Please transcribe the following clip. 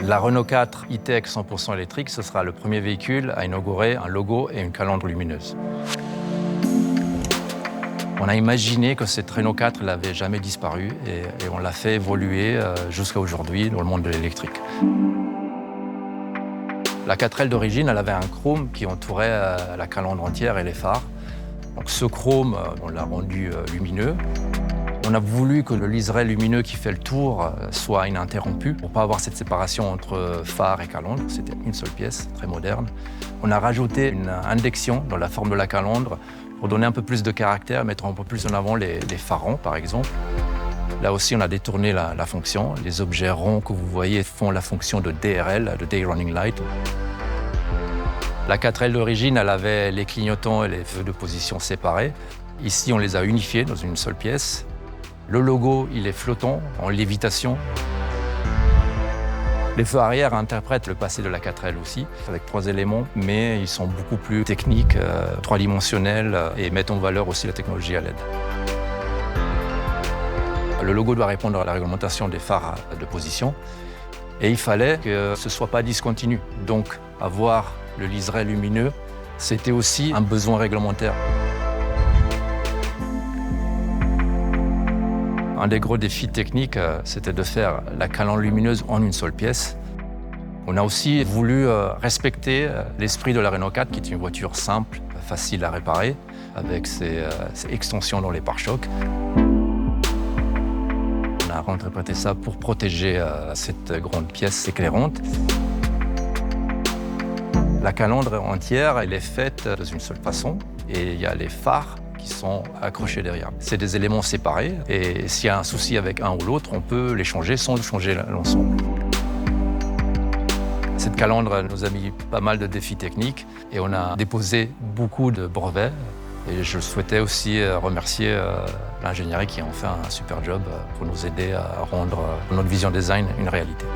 La Renault 4 E-Tech 100% électrique, ce sera le premier véhicule à inaugurer un logo et une calandre lumineuse. On a imaginé que cette Renault 4 n'avait jamais disparu et on l'a fait évoluer jusqu'à aujourd'hui dans le monde de l'électrique. La 4L d'origine, elle avait un chrome qui entourait la calandre entière et les phares. Donc ce chrome, on l'a rendu lumineux. On a voulu que le liseré lumineux qui fait le tour soit ininterrompu pour ne pas avoir cette séparation entre phare et calandre. C'était une seule pièce, très moderne. On a rajouté une indexion dans la forme de la calandre pour donner un peu plus de caractère, mettre un peu plus en avant les phares ronds, par exemple. Là aussi, on a détourné la fonction. Les objets ronds que vous voyez font la fonction de DRL, de Day Running Light. La 4L d'origine, elle avait les clignotants et les feux de position séparés. Ici, on les a unifiés dans une seule pièce. Le logo, il est flottant, en lévitation. Les feux arrière interprètent le passé de la 4L aussi, avec 3 éléments, mais ils sont beaucoup plus techniques, 3-dimensionnels et mettent en valeur aussi la technologie à LED. Le logo doit répondre à la réglementation des phares de position et il fallait que ce ne soit pas discontinu. Donc, avoir le liseré lumineux, c'était aussi un besoin réglementaire. Un des gros défis techniques, c'était de faire la calandre lumineuse en une seule pièce. On a aussi voulu respecter l'esprit de la Renault 4, qui est une voiture simple, facile à réparer, avec ses extensions dans les pare-chocs. On a interprété ça pour protéger cette grande pièce éclairante. La calandre entière, elle est faite de une seule façon, et il y a les phares qui sont accrochés derrière. C'est des éléments séparés et s'il y a un souci avec un ou l'autre, on peut les changer sans changer l'ensemble. Cette calandre nous a mis pas mal de défis techniques et on a déposé beaucoup de brevets. Et je souhaitais aussi remercier l'ingénierie qui a fait un super job pour nous aider à rendre notre vision design une réalité.